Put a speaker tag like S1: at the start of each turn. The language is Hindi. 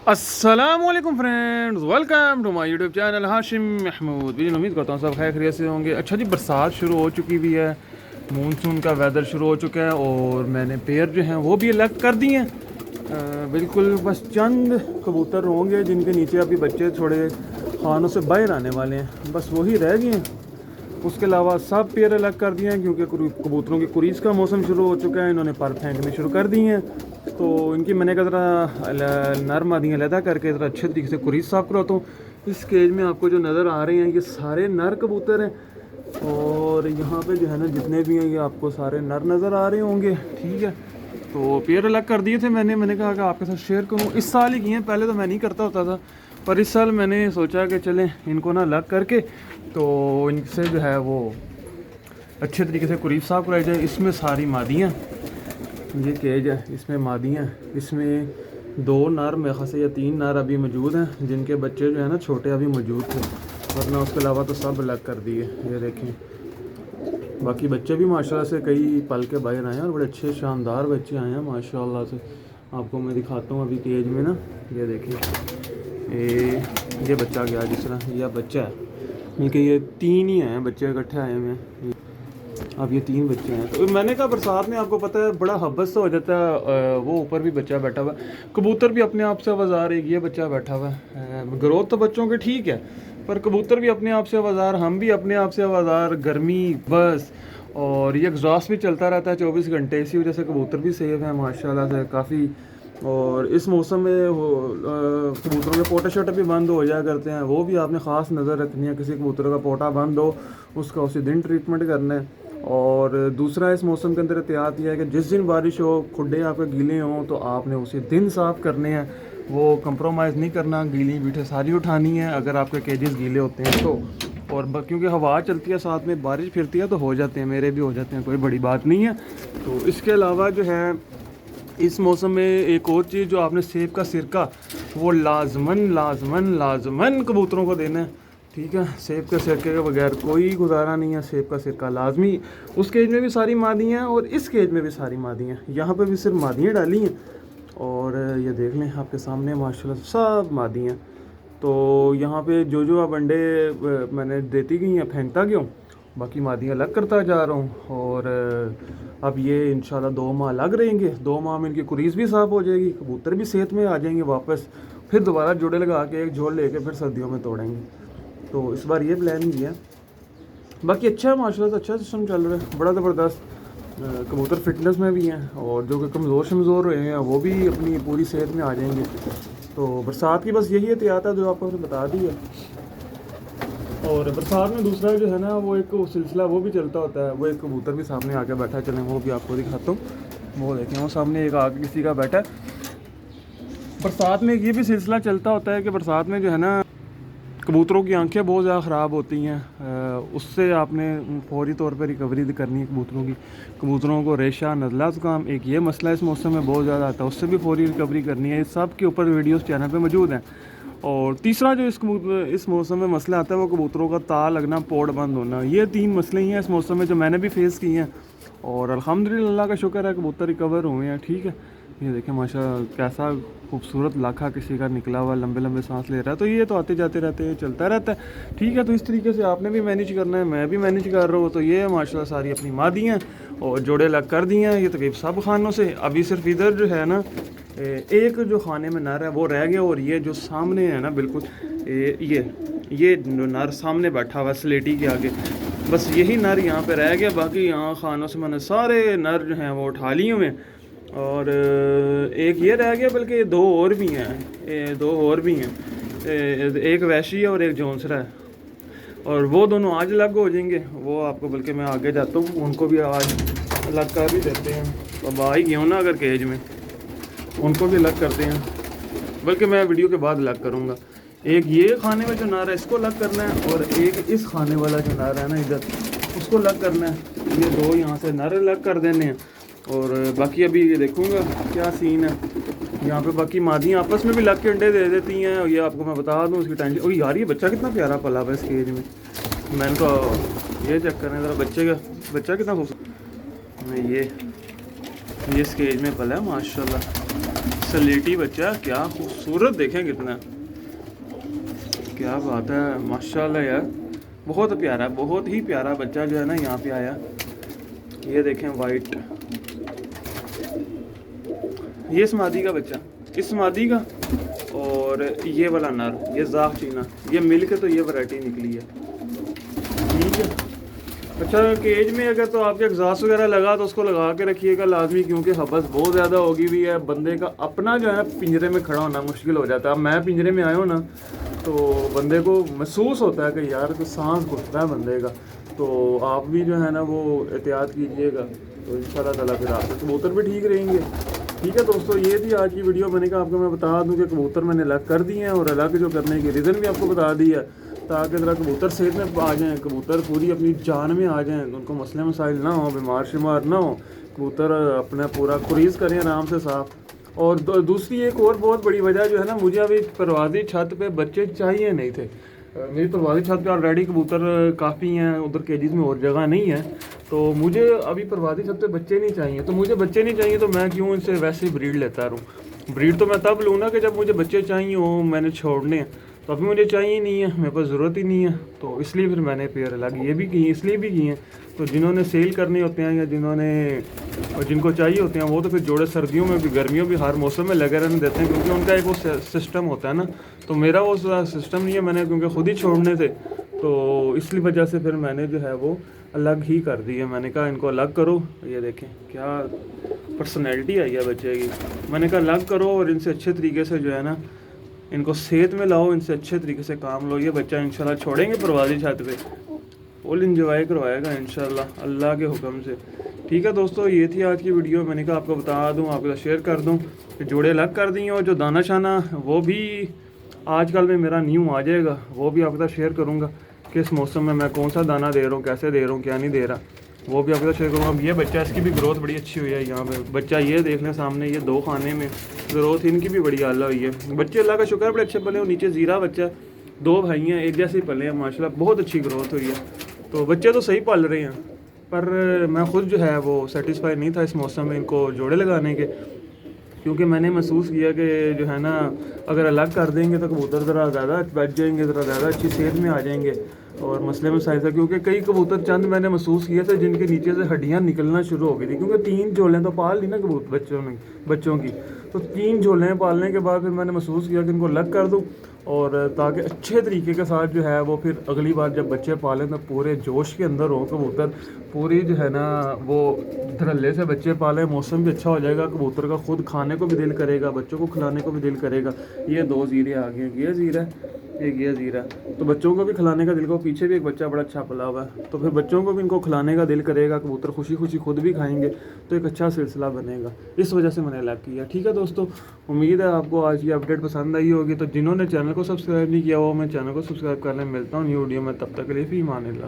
S1: अस्सलामुअलैकुम friends, welcome to my YouTube channel Hashim Mahmood. जी उम्मीद करता हूँ सब खैर खैरियत से होंगे। अच्छा जी, बरसात शुरू हो चुकी भी है, मानसून का वेदर शुरू हो चुका है और मैंने पेयर जो हैं वो भी अलग कर दिए हैं। बिल्कुल बस चंद कबूतर होंगे जिनके नीचे अभी बच्चे थोड़े खानों से बाहर आने वाले हैं, बस वही रह गए हैं। उसके अलावा सब पेयर अलग कर दिए हैं क्योंकि कबूतरों की कुरीस का मौसम शुरू हो चुका है। इन्होंने पर फेंकने शुरू कर दिए हैं, तो इनकी मैंने कहा ज़रा नर्म आदियाँ लैदा करके ज़रा अच्छे तरीके से कुरीस साफ़ करवाता हूँ। इस केज में आपको जो नज़र आ रहे हैं ये सारे नर कबूतर हैं, और यहाँ पे जो है ना जितने भी हैं ये आपको सारे नर नज़र आ रहे होंगे। ठीक है, तो पेयर अलग कर दिए थे मैंने कहा कि आपके साथ शेयर करूँ। इस साल ही किए हैं, पहले तो मैं नहीं करता होता था, पर इस साल मैंने सोचा कि चलें इनको ना अलग करके तो इनसे जो है वो अच्छे तरीके से कुरीफ साफ़ कराई जाए। इसमें सारी मादियाँ, ये केज है, इसमें मादियाँ, इसमें 2 नर मेरे ख्याल से या 3 नर अभी मौजूद हैं जिनके बच्चे जो है ना छोटे अभी मौजूद थे, वरना उसके अलावा तो सब अलग कर दिए। ये देखें, बाकी बच्चे भी माशाल्लाह से कई पल के बाहर आए हैं और बड़े अच्छे शानदार बच्चे आए हैं माशाल्लाह से। आपको मैं दिखाता हूँ अभी केज में ना, ये देखिए ये बच्चा गया, जिस तरह यह बच्चा है, बल्कि ये 3 ही हैं बच्चे इकट्ठे आए हुए हैं। अब ये 3 बच्चे हैं, तो मैंने कहा बरसात में आपको पता है बड़ा हब्बस तो हो जाता है। वो ऊपर भी बच्चा बैठा हुआ है, कबूतर भी अपने आप से आवाज़ आ रही है, ये बच्चा बैठा हुआ है। ग्रोथ तो बच्चों के ठीक है, पर कबूतर भी अपने आप से आवाज़ार, हम भी अपने आप से आवाज़ार, गर्मी बस, और ये एग्जॉस्ट भी चलता रहता है 24 घंटे। इसी वजह से कबूतर भी सेफ हैं माशाल्लाह से काफ़ी। और इस मौसम में कबूतरों के पोटे शोटे भी बंद हो जाया करते हैं, वो भी आपने ख़ास नज़र रखनी है। किसी कबूतर का पोटा बंद हो उसका उसी दिन ट्रीटमेंट करना है। और दूसरा इस मौसम के अंदर एहतियात यह है कि जिस दिन बारिश हो, खुड्डे आपके गीले हों, तो आपने उसी दिन साफ़ करने हैं, वो कंप्रोमाइज़ नहीं करना। गीली बीठे सारी उठानी है अगर आपके केजेस गीले होते हैं तो। और क्योंकि हवा चलती है साथ में बारिश फिरती है तो हो जाते हैं, मेरे भी हो जाते हैं, कोई बड़ी बात नहीं है। तो इसके अलावा जो है इस मौसम में एक और चीज़ जो आपने सेब का सिरका वो लाजमन कबूतरों को देना है। ठीक है, सेब के सिरके के बगैर कोई गुजारा नहीं है, सेब का सिरका लाजमी। उस केज में भी सारी मादियाँ और इस केज में भी सारी मादियाँ, यहाँ पे भी सिर्फ मादियाँ डाली हैं। और ये देख लें आपके सामने माशाल्लाह सब मादियाँ। तो यहाँ पे जो आप अंडे मैंने देती गई हैं फेंकता गया हूँ, बाकी मादियाँ अलग करता जा रहा हूँ। और अब ये इंशाल्लाह 2 माह लग रहेंगे, 2 माह में इनकी कुरीस भी साफ़ हो जाएगी, कबूतर भी सेहत में आ जाएंगे वापस, फिर दोबारा जोड़े लगा के एक झोल लेके फिर सर्दियों में तोड़ेंगे। तो इस बार ये प्लान ही है। बाकी अच्छा है माशाल्लाह से, अच्छा सिस्टम चल रहा है, बड़ा ज़बरदस्त। कबूतर फिटनेस में भी हैं और जो कि कमज़ोर शमज़ोर रहे हैं वो भी अपनी पूरी सेहत में आ जाएंगे। तो बरसात की बस यही एहतियात है जो आपको मैंने बता दी है। और बरसात में दूसरा जो है ना वो एक सिलसिला वो भी चलता होता है। वो एक कबूतर भी सामने आके बैठा है, चलें वो भी आपको दिखाता हूँ। वो देखें, वो सामने एक आगे किसी का बैठा है। बरसात में ये भी सिलसिला चलता होता है कि बरसात में जो है ना कबूतरों की आंखें बहुत ज़्यादा ख़राब होती हैं, उससे आपने फौरी तौर पर रिकवरी करनी है कबूतरों की। कबूतरों को रेशा, नज़ला, ज़ुकाम, एक ये मसला इस मौसम में बहुत ज़्यादा आता है, उससे भी फौरी रिकवरी करनी है। इस सब के ऊपर वीडियोस चैनल पे मौजूद हैं। और तीसरा जो इस मौसम में मसला आता है वो कबूतरों का ता लगना, पोड़ बंद होना। ये 3 मसले ही हैं इस मौसम में जो मैंने भी फेस किए हैं, और अल्हम्दुलिल्लाह का शुक्र है कबूतर रिकवर हुए हैं। ठीक है, ये देखें माशाल्लाह कैसा खूबसूरत लाखा किसी का निकला हुआ, लंबे लंबे सांस ले रहा है। तो ये तो आते जाते रहते हैं, चलता रहता है। ठीक है, तो इस तरीके से आपने भी मैनेज करना है, मैं भी मैनेज कर रहा हूँ। तो ये माशाल्लाह सारी अपनी मादियाँ और जोड़े अलग कर दिए हैं, ये तकरीब सब खानों से। अभी सिर्फ इधर जो है ना एक जो खाने में नर है वो रह गया, और ये जो सामने है ना बिल्कुल ये नर सामने बैठा हुआ स्लेटी के आगे, बस यही नर यहाँ पे रह गया। बाकी यहाँ खानों से मैंने सारे नर जो हैं वो उठा लिए हुए, और एक ये रह गया, बल्कि 2 और भी हैं, 2 और भी हैं, एक वैशी है और एक जौनसरा है। और वो दोनों आज अलग हो जाएंगे, वो आपको बल्कि मैं आगे जाता हूँ उनको भी आज अलग कर भी देते हैं। अब आ ही गया हूँ ना अगर केज में, उनको भी अलग करते हैं, बल्कि मैं वीडियो के बाद अलग करूँगा। एक ये खाने में जो नार है इसको अलग करना है, और एक इस खाने वाला जो नार है ना इधर उसको अलग करना है। ये 2 यहाँ से नार अलग कर देने हैं। और बाकी अभी ये देखूँगा क्या सीन है यहाँ पे। बाकी मादियाँ आपस में भी लग के अंडे दे देती हैं, और ये आपको मैं बता दूँ उसकी टेंशन। और यार ये बच्चा कितना प्यारा पला हुआ है इस केज में, मैंने तो ये चेक करना ज़रा बच्चा कितना खूबसूरत ये इस केज में पला है माशाल्लाह। सलेटी बच्चा, क्या खूबसूरत, देखें कितना, क्या बात है माशाल्लाह यार, बहुत प्यारा, बहुत ही प्यारा बच्चा जो है ना यहाँ पे आया। ये देखें वाइट, ये इस मादी का बच्चा, इस मादी का, और ये वाला नर, ये जाख चीना, ये मिल के तो ये वैरायटी निकली है। ठीक है, अच्छा केज में अगर तो आपके एग्जॉस्ट वगैरह लगा तो उसको लगा के रखिएगा लाजमी, क्योंकि हबस बहुत ज़्यादा होगी हुई है, बंदे का अपना जो है ना पिंजरे में खड़ा होना मुश्किल हो जाता है। अब मैं पिंजरे में आया हूँ ना तो बंदे को महसूस होता है कि यार तो सांस घुटता है बंदे का, तो आप भी जो है ना वो एहतियात कीजिएगा, तो इंशाल्लाह ताला फिर आपके कबूतर भी ठीक रहेंगे। ठीक है दोस्तों, ये थी आज की वीडियो। मैंने कहा आपको मैं बता दूं कि कबूतर मैंने अलग कर दिए हैं, और अलग जो करने की रीज़न भी आपको बता दी है, ताकि ज़रा कबूतर सेहत में आ जाएँ, कबूतर पूरी अपनी जान में आ जाएँ, उनको मसले मसाइल ना हो, बीमार शिमार ना हो, कबूतर अपना पूरा कुरीज़ करें आराम से साफ़। और दूसरी एक और बहुत बड़ी वजह जो है ना, मुझे अभी परवाज़ी छत पे बच्चे चाहिए नहीं थे। मेरी परवाज़ी छत पे ऑलरेडी कबूतर काफ़ी हैं, उधर केजीज़ में और जगह नहीं है, तो मुझे अभी परवाज़ी छत पे बच्चे नहीं चाहिए। तो मुझे बच्चे नहीं चाहिए तो मैं क्यों इनसे वैसे ही ब्रीड लेता रहूँ। ब्रीड तो मैं तब लूँ ना कि जब मुझे बच्चे चाहिए हो, मैंने छोड़ने हैं, तो अभी मुझे चाहिए नहीं है, मेरे पास ज़रूरत ही नहीं है, तो इसलिए फिर मैंने पेयर अलग ये भी की, इसलिए भी की हैं। तो जिन्होंने सेल करने होते हैं या जिनको चाहिए होते हैं, वो तो फिर जोड़े सर्दियों में भी गर्मियों भी हर मौसम में लगे रहने देते हैं, क्योंकि उनका एक वो सिस्टम होता है ना। तो मेरा वो सिस्टम नहीं है, मैंने क्योंकि ख़ुद ही छोड़ने थे, तो इसलिए वजह से फिर मैंने जो है वो अलग ही कर दी है। मैंने कहा इनको अलग करो, ये देखें क्या पर्सनैलिटी आई है बच्चे की। मैंने कहा अलग करो और इनसे अच्छे तरीके से जो है ना इनको सेहत में लाओ, इनसे अच्छे तरीके से काम लो। ये बच्चा इंशाल्लाह छोड़ेंगे परवाज़ी छत पे, फुल इंजॉय करवाएगा इंशाल्लाह अल्लाह के हुक्म से। ठीक है दोस्तों, ये थी आज की वीडियो। मैंने कहा आपको बता दूं, आपके साथ शेयर कर दूं कि जोड़े अलग कर दिए, और जो दाना शाना वो भी आजकल में मेरा न्यू आ जाएगा, वो भी आपके साथ शेयर करूँगा, किस मौसम में मैं कौन सा दाना दे रहा हूँ, कैसे दे रहा हूँ, क्या नहीं दे रहा, वो भी आपके साथ शेयर करूँगा। अब ये बच्चा, इसकी भी ग्रोथ बड़ी अच्छी हुई है। यहाँ पे बच्चा ये देख लें सामने, ये 2 खाने में ग्रोथ इनकी भी बड़ी आला हुई है। बच्चे अल्लाह का शुक्र बड़े अच्छे पले हैं। नीचे ज़ीरा बच्चा, 2 भाई हैं, एक जैसे ही पले हैं माशाल्लाह, बहुत अच्छी ग्रोथ हुई है। तो बच्चे तो सही पल रहे हैं, पर मैं ख़ुद जो है वो सेटिस्फाई नहीं था इस मौसम में इनको जोड़े लगाने के, क्योंकि मैंने महसूस किया कि जो है ना अगर अलग कर देंगे तो कबूतर ज़रा ज़्यादा बैठ जाएंगे, ज़रा ज़्यादा अच्छी सेहत में आ जाएंगे, और मसले में साइज़ है। क्योंकि कई कबूतर चंद मैंने महसूस किए थे जिनके नीचे से हड्डियाँ निकलना शुरू हो गई थी, क्योंकि 3 झोलें तो पाल ली ना कबूतर बच्चों की, तो 3 झोलें पालने के बाद फिर मैंने महसूस किया कि इनको अलग कर दूँ, और ताकि अच्छे तरीके के साथ जो है वो फिर अगली बार जब बच्चे पालें तो पूरे जोश के अंदर हो कबूतर, पूरी जो है ना वो धड़ल्ले से बच्चे पालें, मौसम भी अच्छा हो जाएगा, कबूतर का खुद खाने को भी दिल करेगा, बच्चों को खिलाने को भी दिल करेगा। ये 2 ज़ीरे आ गए, ये ज़ीरा ये ज़ीरा, तो बच्चों को भी खिलाने का दिल को, पीछे भी एक बच्चा बड़ा अच्छा पला हुआ है, तो फिर बच्चों को भी इनको खिलाने का दिल करेगा, कबूतर खुशी खुशी खुद भी खाएंगे, तो एक अच्छा सिलसिला बनेगा। इस वजह से मैंने अलग किया। ठीक है दोस्तों, उम्मीद है आपको आज की अपडेट पसंद आई होगी। तो जिन्होंने चैनल को सब्सक्राइब नहीं किया वो मैं चैनल को सब्सक्राइब करने मिलता हूँ न्यू वीडियो में, तब तक के लिए फ़ी मान अल्लाह।